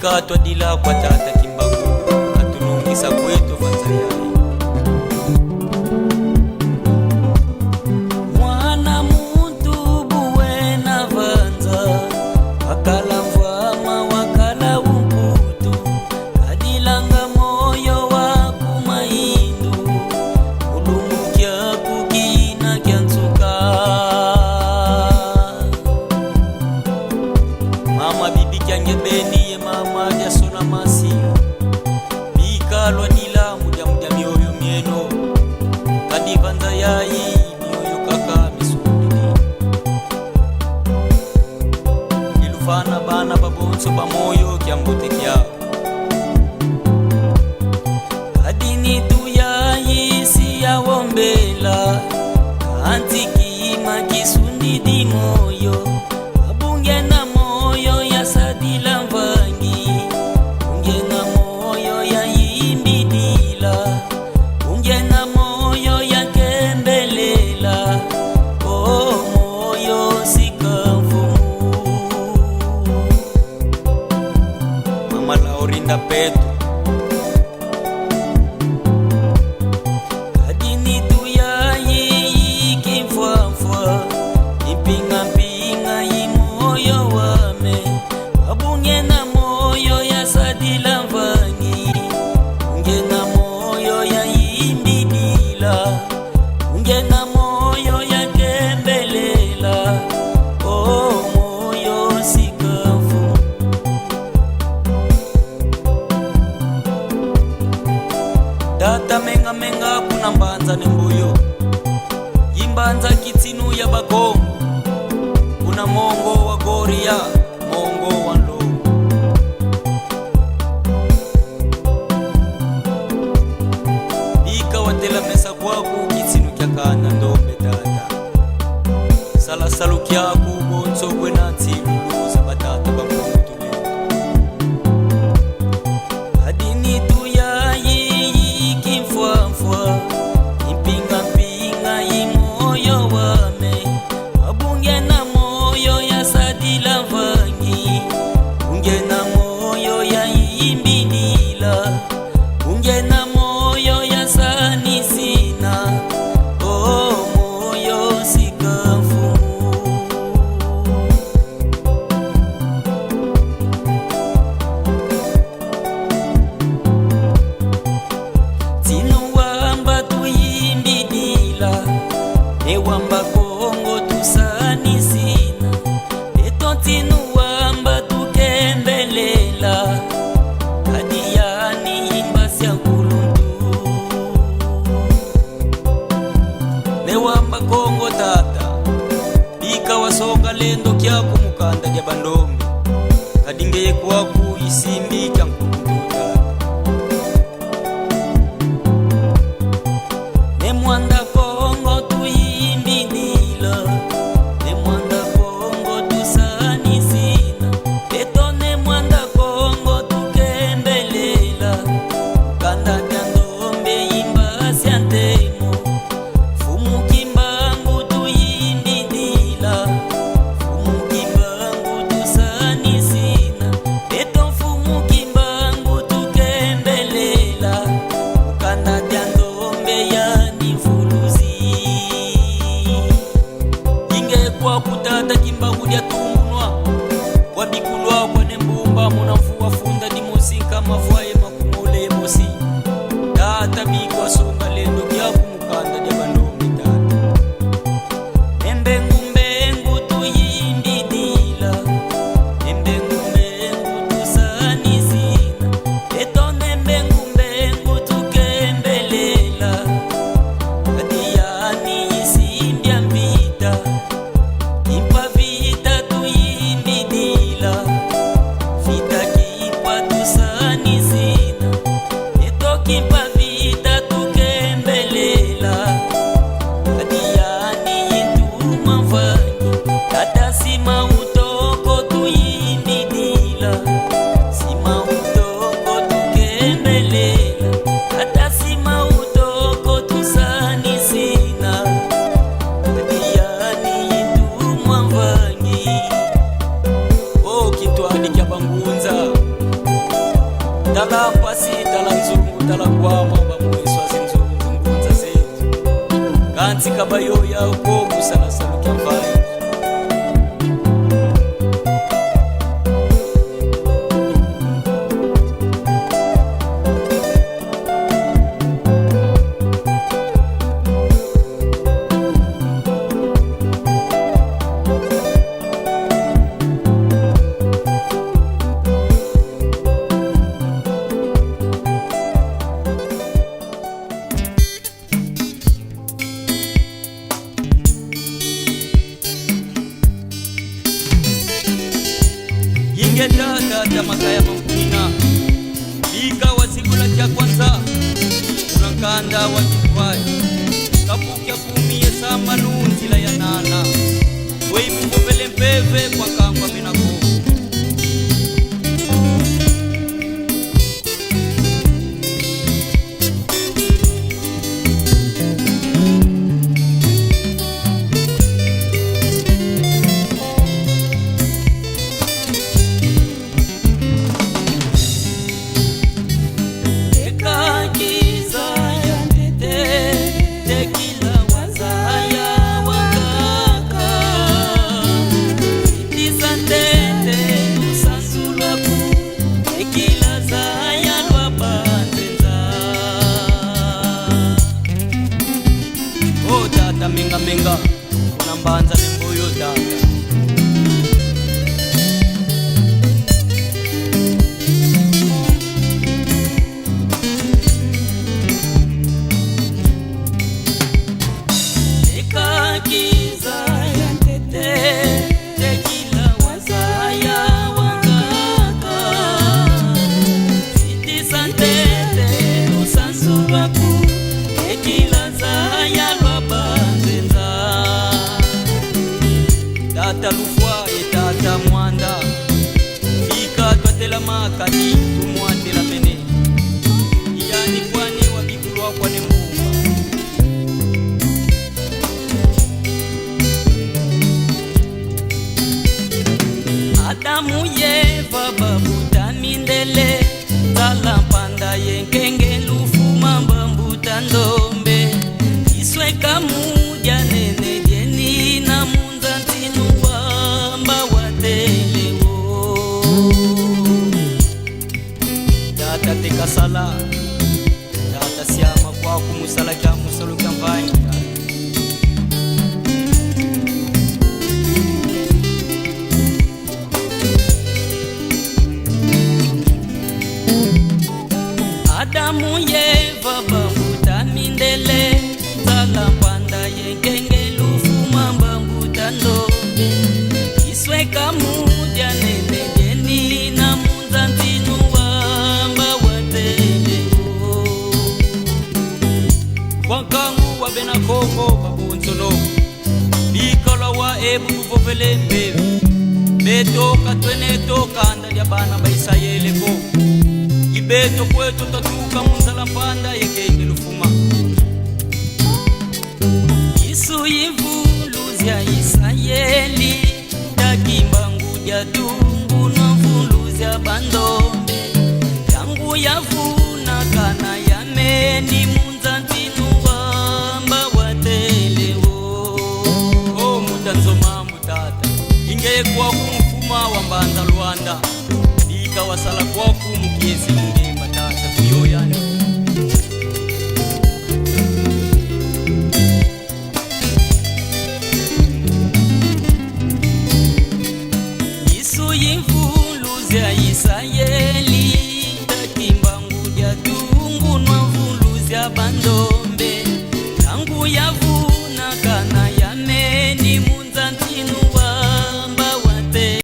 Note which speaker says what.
Speaker 1: bika twadila kwa tata Kimbangu atunungisa kwetu Vanzayai. Mwana muntu buwena Vanza wakala mvama wakala umputu kadilanga moyo wa kumahindu ulumukya kukina kyansuka. Mama bibi kyange beni ye mama jasona masi bika lwadila muja muja mioyo mieno kadi Vanzayai mioyo kaka misundili ilufana bana babonso bamoyo kyambote kyao kadini tuyayi siyawombela kantikima kisundidi moyo abunge na moyo ya sadila mvangi unge na moyo ya yimbidila unge na moyo ya kembelela o moyo sikafumu. Mama Laurinda Petro kadini tuyayi kimfwafwa ipinga-pinga imoyo wame wabunge na moyo ya sadila mvangi unge na moyo ya yimbidila unge na moyo ya kembelela o moyo sikafu. Data menga menga kuna mbanza nembuyo yimbanza kitsinu ya Bakongo kuna mongo wa Goria mongo wa Nlo bika watela mesa kwaku kitsinu kya kana ndombe tata sala salu kyaku bonso kwena ntsilu za batata bamutule hadini tuyayi kimfwafwa impinga-pinga imoyo wame wabunge na moyo ya sadila mvangi unge na moyo ya yimbidila unge na moyo ya sanisina o moyo sikafu. Tinuwamba tuyimbidila ewamba Kongo tusanisina eto tinuwamba tukembelela kadiyani imbasya kulundu newamba Kongo tata bika wasonga lendo kyaku mukanda lya bandombe kadingeye kwaku isimbi kya nkulundu tata nemwanda Kongo tuyimbidila nemwanda Kongo tusanisina eto nemwanda Kongo tukembelela kanda kya ndombe imbasya ntemo fumu Kimbangu tuyimbidila fumu Kimbangu tusanisina eto fumu Kimbangu tukembelela ukanda kya ndombe yani fuluzi inge kwa kutata Kimbangu lya tumbunwa wabikulwa kwa nembumba munafuwa funda dimusinka mafwaye makumule mosi tata bikwa songa lendo kyaku mukanda lya bandombe tata embengu-mbengu tuyimbidila embengu-mbengu tusanisina eto nembengu-mbengu tukembelela kadiyani isimbya mbita impa vita tuyimbidila vita kimpa tusanisina eto kimpa vita tukembelela kadiyani yintuma mvangi tata sima utoko tuyimbidila sima utoko tukembelela tata sima utoko tusanisina kadiyani yintuma mvangi o kitwani kya bangunza tala kwasi tala nzungu tala kwama bamweso azinzungunza zetu kanzi kabayo ya ukoku sana salukia mfai Tata makaya mampina Bika wasikula kia kwanza Unankanda wajifai Kapukia kumie sama nunzila ya nana Weibu kopele mpeve kwa kangwa menako menga unambanza nemboyo dada eka kiza ya tete tekila wazaya wangaka siti santete usansubaku tekila zaya lwaba tata lufwa tata mwanda Bika twatela makati tumwatela mene yani kwani wabikulwa kwane mbumba Adamu Yeva babuta mindele tala panda yenkenge lufuma mbambuta ndombe isweka muja nene jeni na teka sala tata siama kwa kumusala kya musalo kya mvanyi Adamu Yeva bambuta mindele tala panda yenkenge lufuma mbambuta ndombe isweka muja nene jeni na munzantinu Wankangu wa bena kongo babunzono Bikola wa ebu kufofele mbebe Betoka twene toka anda ya bana baisayele ko Ibeto kwetu tatuka munzala panda yekenge lufuma Isu yivuluzya Isayeli Dakimbangu ya dungu na vuluzya bandombe Yangu yavuna kana yameni munzantinu ingeye kwa kumfuma wa mbanza Luanda Bika wasala kwa kumukiezi